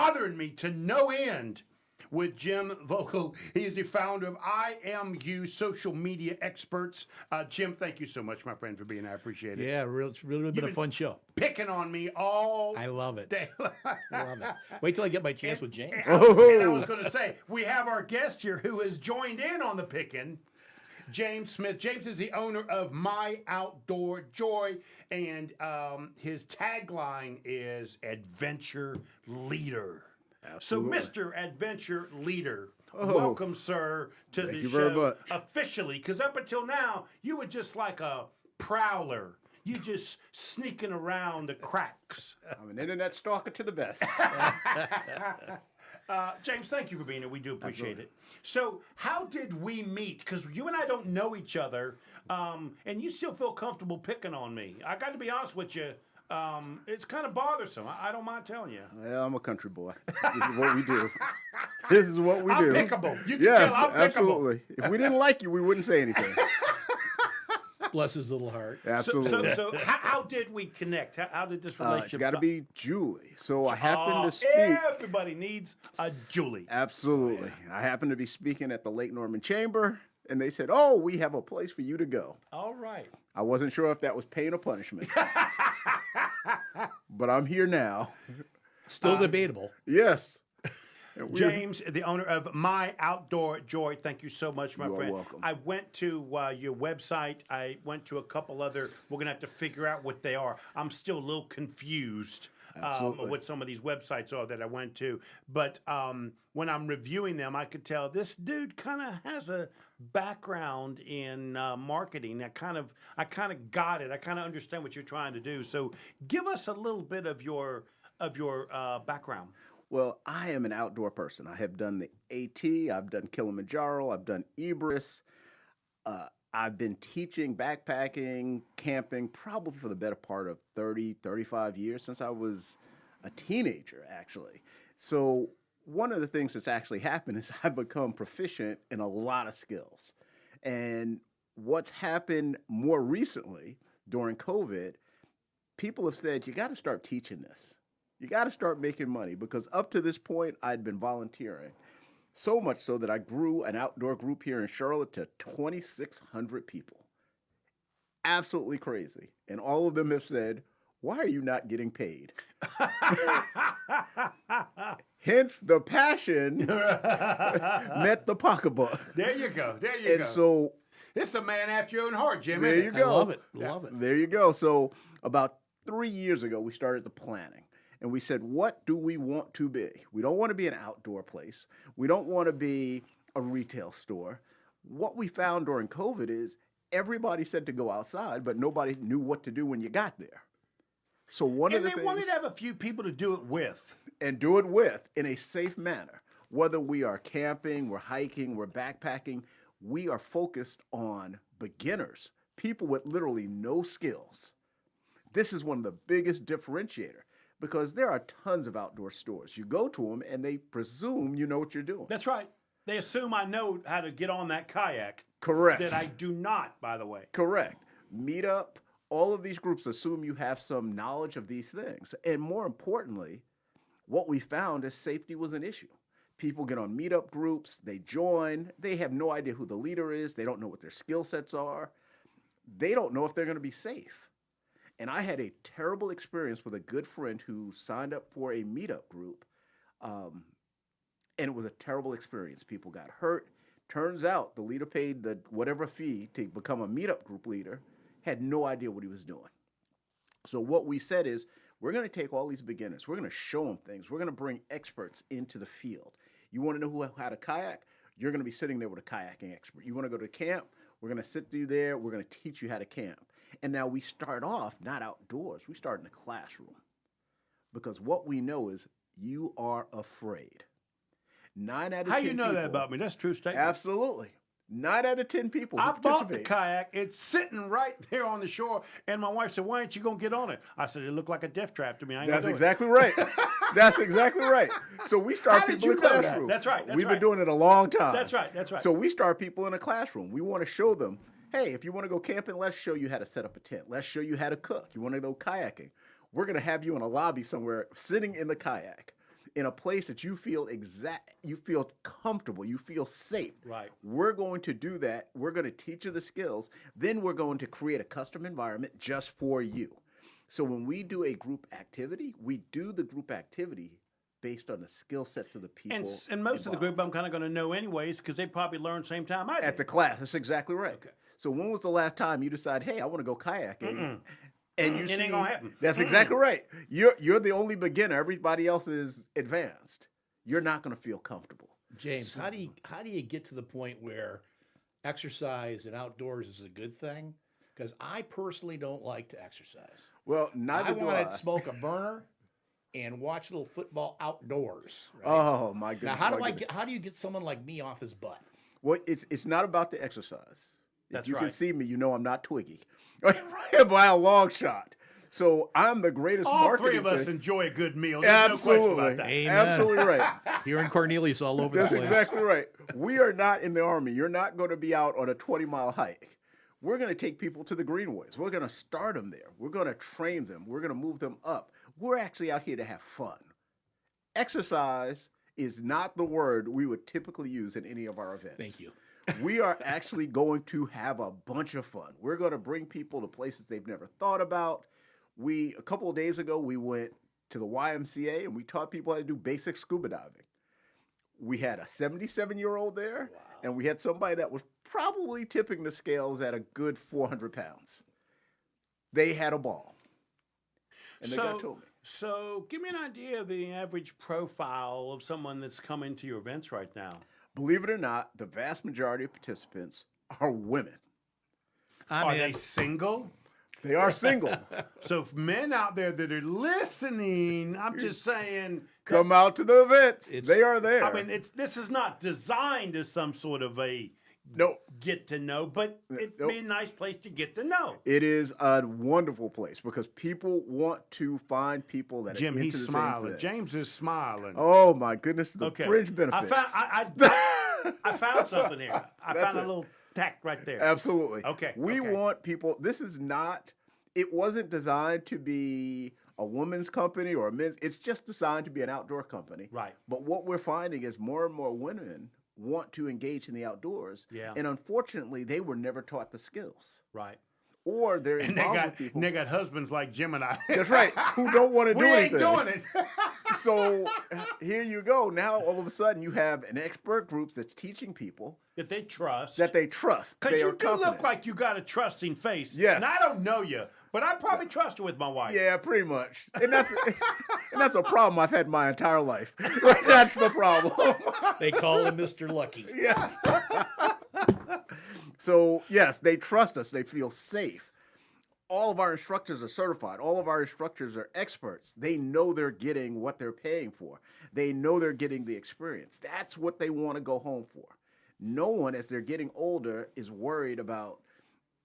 bothering me to no end with Jim Vogel. He's the founder of IMU Social Media Experts. Jim, thank you so much, my friend, for being here. I appreciate it. Yeah, it's really been a fun show. Picking on me all I love it. day. I love it. Wait till I get my chance with James. And I was going to say, we have our guest here who has joined in on the picking. James Smith. James is the owner of My Outdoor Joy, and his tagline is Adventure Leader. Absolutely. So, Mr. Adventure Leader, welcome, sir, to the you show very much. officially. Because up until now, you were just like a prowler. You just sneaking around the cracks. I'm an internet stalker to the best. James, thank you for being here. We do appreciate it. So, how did we meet? Because you and I don't know each other, and you still feel comfortable picking on me. I got to be honest with you. It's kind of bothersome. I don't mind telling you. Well, I'm a country boy. This is what we do. This is what we I'm do. pickable. You can Yes, tell I'm pickable. absolutely. If we didn't like you, we wouldn't say anything. Bless his little heart. Absolutely. So how did we connect? How did this relationship It's got to start? be Julie. So I happen to speak. Everybody needs a Julie. Absolutely. I happened to be speaking at the Lake Norman Chamber, and they said, "Oh, we have a place for you to go." All right. I wasn't sure if that was pain or punishment, but I'm here now. Still debatable. Yes. And James, the owner of My Outdoor Joy, thank you so much, my You are friend. welcome. I went to your website. I went to a couple other. We're gonna have to figure out what they are. I'm still a little confused Absolutely. what some of these websites are that I went to. But when I'm reviewing them, I could tell this dude kind of has a background in marketing. I kind of got it. I kind of understand what you're trying to do. So give us a little bit of your background. Well, I am an outdoor person. I have done the AT, I've done Kilimanjaro, I've done Ebris. I've been teaching backpacking, camping, probably for the better part of 30, 35 years since I was a teenager, actually. So one of the things that's actually happened is I've become proficient in a lot of skills. And what's happened more recently during COVID, people have said, you got to start teaching this. You got to start making money, because up to this point, I'd been volunteering. So much so that I grew an outdoor group here in Charlotte to 2,600 people. Absolutely crazy. And all of them have said, why are you not getting paid? Hence, the passion met the pocketbook. There you go. And so It's a man after your own heart, Jim. there isn't you it? go. I love it. Love it. There you go. So about 3 years ago, we started the planning. And we said, what do we want to be? We don't want to be an outdoor place. We don't want to be a retail store. What we found during COVID is everybody said to go outside, but nobody knew what to do when you got there. So one of And the they things, wanted to have a few people to do it with. and do it with in a safe manner. Whether we are camping, we're hiking, we're backpacking, we are focused on beginners, people with literally no skills. This is one of the biggest differentiators, because there are tons of outdoor stores. You go to them and they presume you know what you're doing. That's right. They assume I know how to get on that kayak. Correct. That I do not, by the way. Correct. Meetup, all of these groups assume you have some knowledge of these things. And more importantly, what we found is safety was an issue. People get on meetup groups, they join, they have no idea who the leader is, they don't know what their skill sets are, they don't know if they're going to be safe. And I had a terrible experience with a good friend who signed up for a meetup group, and it was a terrible experience. People got hurt. Turns out the leader paid the whatever fee to become a meetup group leader, had no idea what he was doing. So what we said is, we're going to take all these beginners, we're going to show them things, we're going to bring experts into the field. You want to know how to kayak? You're going to be sitting there with a kayaking expert. You want to go to camp? We're going to sit you there, we're going to teach you how to camp. And now we start off not outdoors, we start in the classroom. Because what we know is you are afraid. 9 out of 10 How you know people, that about me? That's a true statement. Absolutely. 9 out of 10 people who I bought the participate. kayak. It's sitting right there on the shore. And my wife said, why aren't you going to get on it? I said, it looked like a death trap to me. I ain't That's gonna do exactly right. That's exactly right. So we start How did people in you the know that? classroom. That's right, that's We've right. been doing it a long time. That's right, that's right. So we start people in a classroom. We want to show them, hey, if you want to go camping, let's show you how to set up a tent. Let's show you how to cook. You want to go kayaking. We're going to have you in a lobby somewhere sitting in the kayak. in a place that you feel comfortable, you feel safe. Right. We're going to do that. We're going to teach you the skills. Then we're going to create a custom environment just for you. So when we do a group activity, we do the group activity based on the skill sets of the people. And most of the group I'm kind of going to know anyways because they probably learned same time I did. At the class. That's exactly right. Okay. So when was the last time you decided, hey, I want to go kayaking? And you It see, ain't gonna happen. That's exactly right. You're the only beginner. Everybody else is advanced. You're not going to feel comfortable. James, how do you get to the point where exercise and outdoors is a good thing? Because I personally don't like to exercise. Well, neither I do want I. to smoke a burner and watch a little football outdoors. Right? Oh my goodness! Now, how my do goodness. how do you get someone like me off his butt? Well, it's not about the exercise. That's if you right. can see me, you know I'm not Twiggy, by a long shot. So I'm the greatest All marketing three of us thing. enjoy a good meal. There's no question Absolutely, about that. Amen. absolutely right. Hearing Cornelius all over the That's place. exactly right. We are not in the Army. You're not going to be out on a 20-mile hike. We're going to take people to the greenways. We're going to start them there. We're going to train them. We're going to move them up. We're actually out here to have fun. Exercise is not the word we would typically use in any of our events. Thank you. We are actually going to have a bunch of fun. We're going to bring people to places they've never thought about. A couple of days ago, we went to the YMCA and we taught people how to do basic scuba diving. We had a 77-year-old there, and we had somebody that was probably tipping the scales at a good 400 pounds. They had a ball. And they got to me. So give me an idea of the average profile of someone that's coming to your events right now. Believe it or not, the vast majority of participants are women. Are they single? They are single. So if men out there that are listening, I'm just saying, Come out to the events. They are there. I mean, this is not designed as some sort of a Nope. get to know, but it'd Nope. be a nice place to get to know. It is a wonderful place because people want to find people that Jim, are into he's the smiling. same thing. James is smiling. Oh my goodness, the Okay. fringe benefits. I found something here. I That's found a it. little tack right there. Absolutely. Okay, We okay. want people. It wasn't designed to be a woman's company or a men's. It's just designed to be an outdoor company. Right. But what we're finding is more and more women want to engage in the outdoors. Yeah. And unfortunately, they were never taught the skills. Right. Or they're And they involved got with people. they got husbands like Jim and I. That's right. Who don't want to do We ain't anything. doing it. So here you go. Now all of a sudden you have an expert group that's teaching people that they trust. that they trust. Because They you are do confident. look like you got a trusting face. Yes. And I don't know you, but I probably trust you with my wife. Yeah, pretty much. And that's a problem I've had my entire life. That's the problem. They call him Mr. Lucky. Yes. So yes, they trust us. They feel safe. All of our instructors are certified. All of our instructors are experts. They know they're getting what they're paying for. They know they're getting the experience. That's what they want to go home for. No one, as they're getting older, is worried about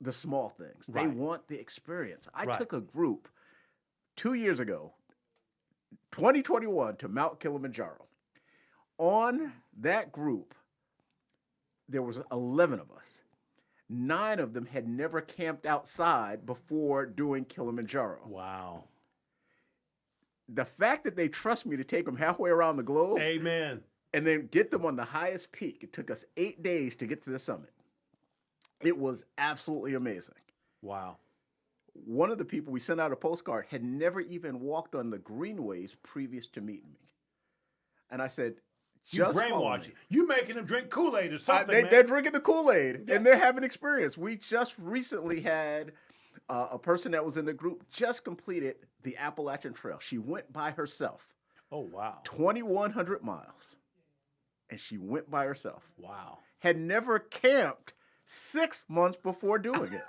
the small things. They Right. want the experience. I Right. took a group 2 years ago, 2021, to Mount Kilimanjaro. On that group, there was 11 of us. 9 of them had never camped outside before doing Kilimanjaro. Wow. The fact that they trust me to take them halfway around the globe Amen. and then get them on the highest peak, it took us 8 days to get to the summit. It was absolutely amazing. Wow. One of the people we sent out a postcard had never even walked on the greenways previous to meeting me. And I said, You just follow brainwashing. me. You making them drink Kool-Aid or something, man. They're drinking the Kool-Aid Yeah. and they're having experience. We just recently had a person that was in the group just completed the Appalachian Trail. She went by herself, Oh, wow. 2,100 miles, and she went by herself. Wow. Had never camped 6 months before doing it.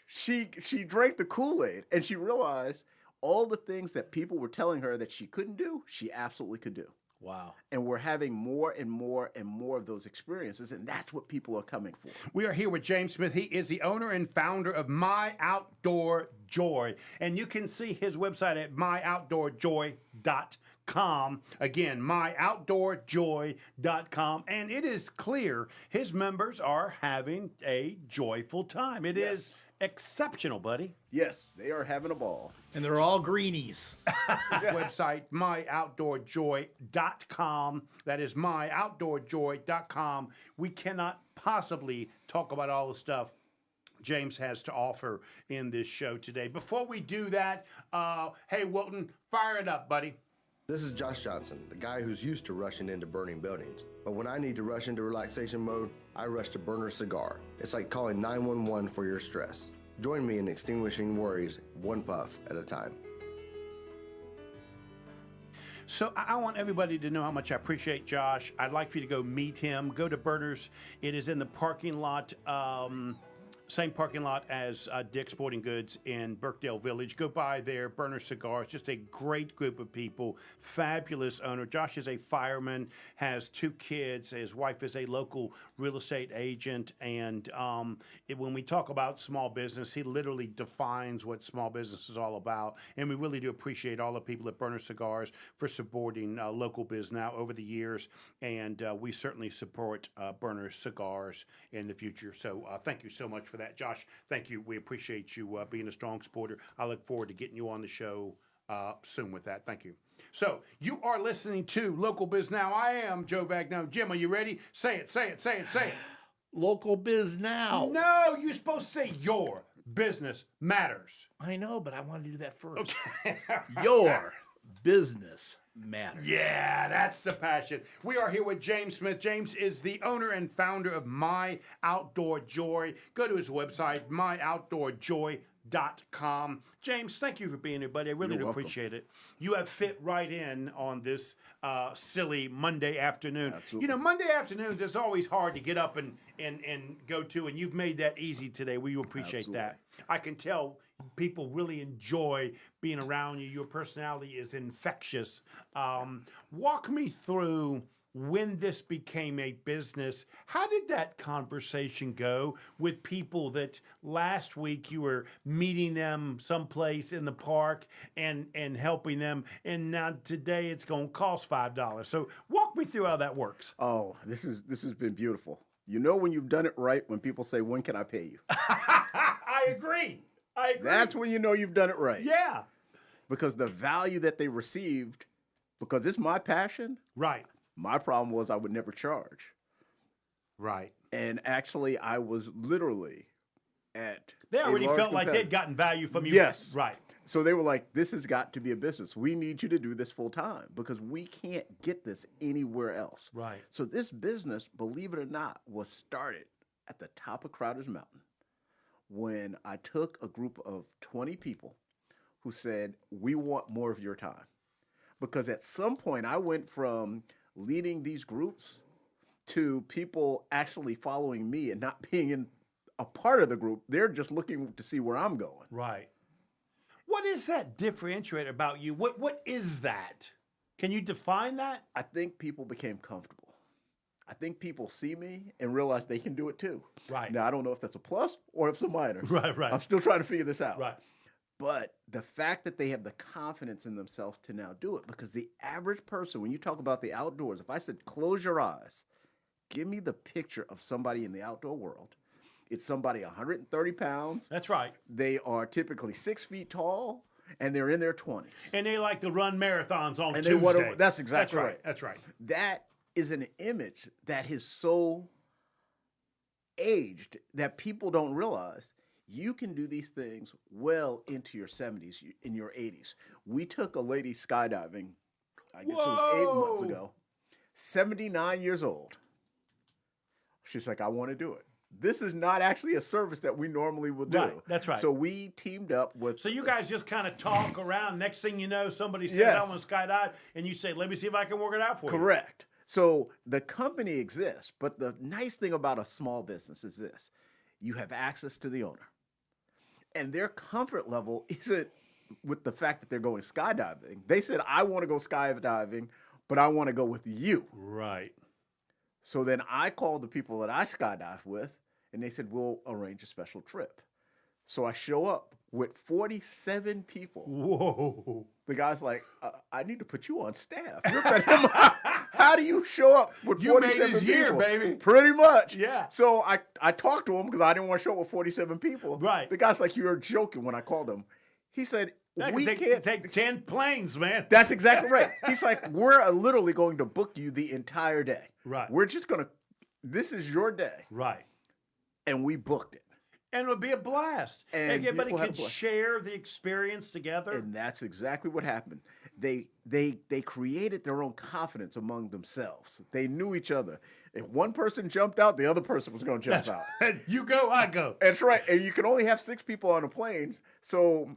She drank the Kool-Aid and she realized all the things that people were telling her that she couldn't do, she absolutely could do. Wow. And we're having more and more and more of those experiences, and that's what people are coming for. We are here with James Smith. He is the owner and founder of My Outdoor Joy. And you can see his website at myoutdoorjoy.com. Again, myoutdoorjoy.com. And it is clear his members are having a joyful time. It is exceptional, buddy. Yes, they are having a ball. And they're all greenies. Website, myoutdoorjoy.com. That is myoutdoorjoy.com. We cannot possibly talk about all the stuff James has to offer in this show today. Before we do that, hey, Wilton, fire it up, buddy. This is Josh Johnson, the guy who's used to rushing into burning buildings. But when I need to rush into relaxation mode, I rush to Burner Cigar. It's like calling 911 for your stress. Join me in extinguishing worries one puff at a time. So I want everybody to know how much I appreciate Josh. I'd like for you to go meet him. Go to Burners. It is in the parking lot. Same parking lot as Dick's Sporting Goods in Birkdale Village. Go by there, Burner Cigars. Just a great group of people. Fabulous owner. Josh is a fireman, has 2 kids. His wife is a local real estate agent. And when we talk about small business, he literally defines what small business is all about. And we really do appreciate all the people at Burner Cigars for supporting local biz now over the years. And we certainly support Burner Cigars in the future. So thank you so much for that, Josh. Thank you. We appreciate you being a strong supporter. I look forward to getting you on the show soon with that. Thank you. So you are listening to Local Biz Now. I am Joe Vagnone. Jim, are you ready? Say it, say it, say it, say it. Local biz now. No, you're supposed to say your business matters. I know, but I wanted to do that first. Okay. Your business matters. Yeah, that's the passion. We are here with James Smith. James is the owner and founder of My Outdoor Joy. Go to his website, myoutdoorjoy.com. James, thank you for being here, buddy. I really do appreciate it. You have fit right in on this silly Monday afternoon. Absolutely. You know, Monday afternoons, it's always hard to get up and go to, and you've made that easy today. We appreciate that. I can tell people really enjoy being around you. Your personality is infectious. Walk me through when this became a business. How did that conversation go with people that last week you were meeting them someplace in the park and helping them, and now today it's going to cost $5? So walk me through how that works. Oh, this has been beautiful. You know when you've done it right when people say, "When can I pay you?" I agree. I agree. That's when you know you've done it right. Yeah. Because the value that they received, because it's my passion, Right. my problem was I would never charge. Right. And actually, I was literally at They a already large felt like competitor. they'd gotten value from you. Yes. Right. So they were like, "This has got to be a business. We need you to do this full time because we can't get this anywhere else." Right. So this business, believe it or not, was started at the top of Crowder's Mountain when I took a group of 20 people who said, "We want more of your time." Because at some point I went from leading these groups to people actually following me and not being in a part of the group. They're just looking to see where I'm going. Right. What is that differentiator about you? What is that? Can you define that? I think people became comfortable. I think people see me and realize they can do it too. Right. Now, I don't know if that's a plus or if it's a minus. Right, right. I'm still trying to figure this out. Right. But the fact that they have the confidence in themselves to now do it, because the average person, when you talk about the outdoors, if I said, close your eyes, give me the picture of somebody in the outdoor world. It's somebody 130 pounds. That's right. They are typically 6 feet tall, and they're in their 20s. And they like to run marathons on And Tuesday. they want to, that's exactly right. right. That's right. That is an image that is so aged that people don't realize you can do these things well into your 70s, in your 80s. We took a lady skydiving, I guess it was 8 Whoa! months ago, 79 years old. She's like, "I want to do it." This is not actually a service that we normally will do. Right, that's right. So we teamed up with. So you guys just kind of talk around. Next thing you know, somebody says, Yes. "I want to skydive," and you say, "Let me see if I can work it out for you." Correct. So the company exists, but the nice thing about a small business is this: you have access to the owner. And their comfort level isn't with the fact that they're going skydiving. They said, "I want to go skydiving, but I want to go with you." Right. So then I called the people that I skydive with, and they said, "We'll arrange a special trip." So I show up with 47 people. Whoa. The guy's like, I need to put you on staff. You're better than how do you show up with You made 47 his people? year, baby. Pretty much. Yeah. So I talked to him because I didn't want to show up with 47 people. Right. The guy's like, you're joking when I called him. He said, we can't take 10 planes, man. That's exactly right. He's like, we're literally going to book you the entire day. Right. We're just going to, this is your day. Right. And we booked it. And it would be a blast. And everybody people had could a blast. share the experience together. And that's exactly what happened. They created their own confidence among themselves. They knew each other. If one person jumped out, the other person was going to jump out. You go, I go. That's right. And you can only have 6 people on a plane. So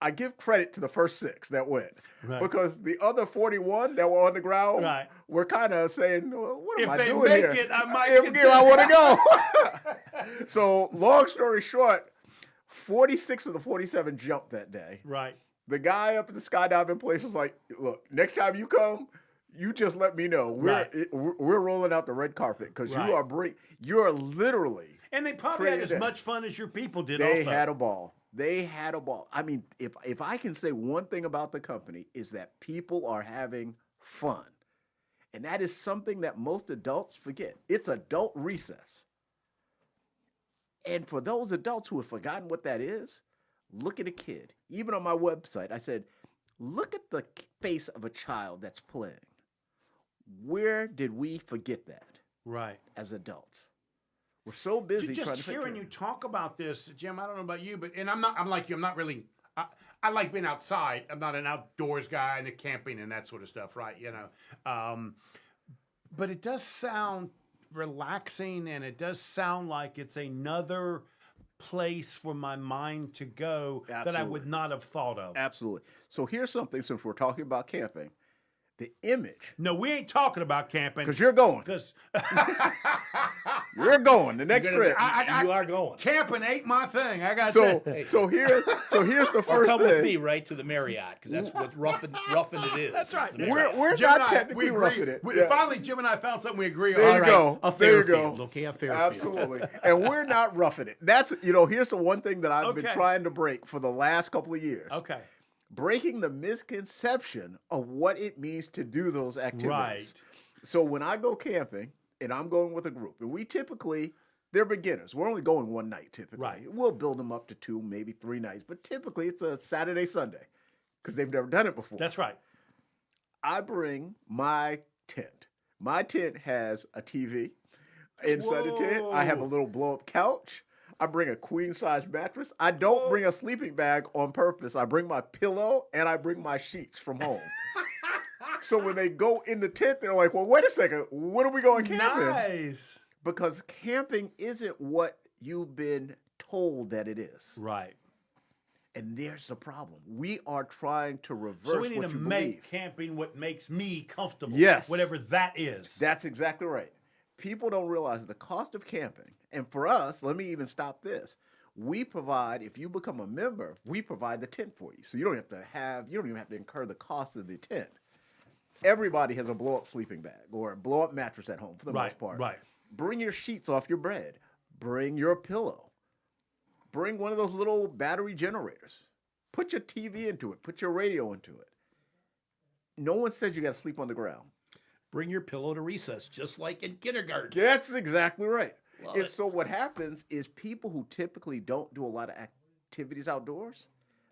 I give credit to the first 6 that went. Right. Because the other 41 that were on the ground Right. were kind of saying, well, what am I doing make here? it, I might If consider I want to go. So long story short, 46 of the 47 jumped that day. Right. The guy up at the skydiving place was like, look, next time you come, you just let me know. We're rolling out the red carpet because Right. you are literally. And they probably had as created that. much fun as your people did They also. had a ball. They had a ball. I mean, if I can say one thing about the company is that people are having fun. And that is something that most adults forget. It's adult recess. And for those adults who have forgotten what that is, look at a kid. Even on my website, I said, look at the face of a child that's playing. Where did we forget that Right. as adults? We're so busy trying Just to hearing take you talk about this, Jim, I don't know about you, but I'm like you, I'm not really I like being outside. I'm not an outdoors guy and the camping and that sort of stuff, right? You know. But it does sound relaxing and it does sound like it's another place for my mind to go that I Absolutely. would not have thought of. Absolutely. So here's something, since we're talking about camping, the image, No, we ain't talking about camping. because you're going. Because You're going the next trip. You are going. camping ain't my thing. I got So to here's the Or first come with thing. me, right, to the Marriott, because that's what roughing it is. That's right. It's the Marriott. We're Jim and not I, technically we agree. roughing it. We- Yeah. Finally, Jim and I found something we agree on. There All you right, go. a There you Fairfield, go. okay, a Fairfield. Absolutely. And we're not roughing it. That's, here's the one thing that I've been Okay. trying to break for the last couple of years. Okay. Breaking the misconception of what it means to do those activities. Right. So when I go camping and I'm going with a group, and they're beginners. We're only going one night typically. Right. We'll build them up to 2, maybe 3 nights, but typically it's a Saturday, Sunday because they've never done it before. That's right. I bring my tent. My tent has a TV. Inside the tent, I have a Whoa. little blow-up couch. I bring a queen-size mattress. I don't bring a sleeping bag on purpose. I bring my pillow and I bring my sheets from home. So when they go in the tent, they're like, well, wait a second. When are we going camping? Nice. Because camping isn't what you've been told that it is. Right. And there's the problem. We are trying to reverse So we need what to you make believe. camping what makes me comfortable. Yes. Whatever that is. That's exactly right. People don't realize the cost of camping. And for us, let me even stop this. We provide, if you become a member, we provide the tent for you. So you don't even have to incur the cost of the tent. Everybody has a blow-up sleeping bag or a blow-up mattress at home for the most part. Right. Bring your sheets off your bed. Bring your pillow. Bring one of those little battery generators. Put your TV into it. Put your radio into it. No one says you got to sleep on the ground. Bring your pillow to recess, just like in kindergarten. That's exactly right. Love And it. so what happens is people who typically don't do a lot of activities outdoors,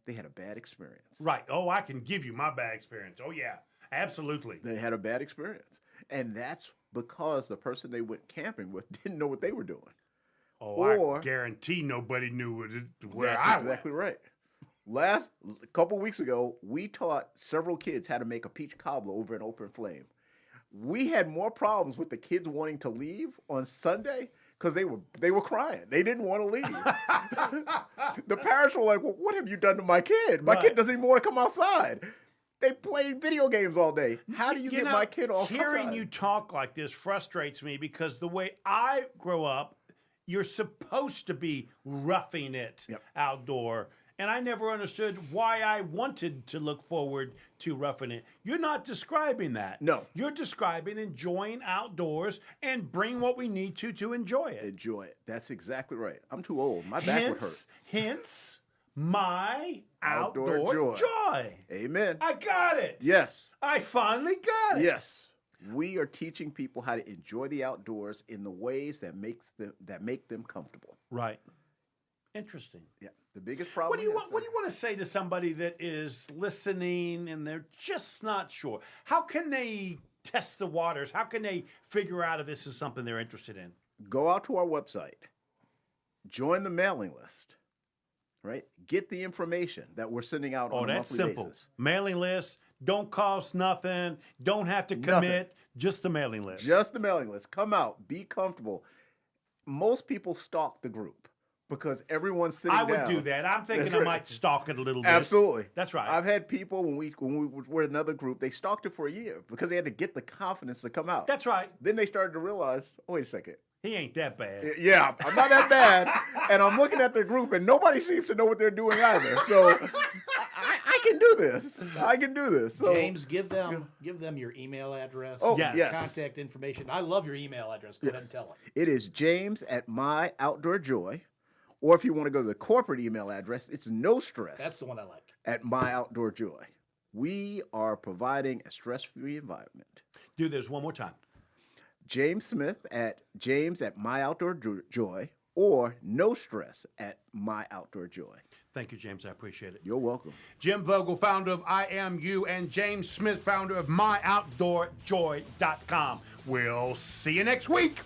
they had a bad experience. Right. Oh, I can give you my bad experience. Oh, yeah. Absolutely. They had a bad experience. And that's because the person they went camping with didn't know what they were doing. Oh, Or- I guarantee nobody knew where That's I exactly right. A couple weeks ago, we taught several kids how to make a peach cobbler over an open flame. We had more problems with the kids wanting to leave on Sunday because they were crying. They didn't want to leave. The parents were like, well, what have you done to my kid? My Right. kid doesn't even want to come outside. They played video games all day. How do you get know, my kid off Hearing outside? you talk like this frustrates me because the way I grow up, you're supposed to be roughing it Yep. outdoor. and I never understood why I wanted to look forward to roughing it. You're not describing that. No. You're describing enjoying outdoors and bring what we need to enjoy it. Enjoy it. That's exactly right. I'm too old. My back would hurt. Hence, my Outdoor outdoor joy. joy. Amen. I got it. Yes. I finally got it. Yes. We are teaching people how to enjoy the outdoors in the ways that make them comfortable. Right. Interesting. Yeah. The biggest problem. What do you want to say to somebody that is listening and they're just not sure? How can they test the waters? How can they figure out if this is something they're interested in? Go out to our website. Join the mailing list. Right? Get the information that we're sending out on a that's monthly simple. basis. Mailing list, don't cost nothing, don't have to commit, just the mailing list. Just the mailing list. Come out. Be comfortable. Most people stalk the group because everyone's sitting down. I would do that. I'm thinking I might stalk it a little bit. Absolutely. That's right. I've had people when we were in another group, they stalked it for a year because they had to get the confidence to come out. That's right. Then they started to realize, oh, wait a second. He ain't that bad. Yeah, I'm not that bad. And I'm looking at the group and nobody seems to know what they're doing either. So I can do this. I can do this. So James, give them your email address. Oh, Yes. yes. Contact information. I love your email address. Go ahead and tell them. It is James at My Outdoor Joy. Or if you want to go to the corporate email address, it's no stress That's the one I like. at My Outdoor Joy. We are providing a stress-free environment. Do this one more time. James Smith at James at My Outdoor Joy, or no stress at My Outdoor Joy. Thank you, James. I appreciate it. You're welcome. Jim Vogel, founder of I Am You, and James Smith, founder of MyOutdoorJoy.com. We'll see you next week.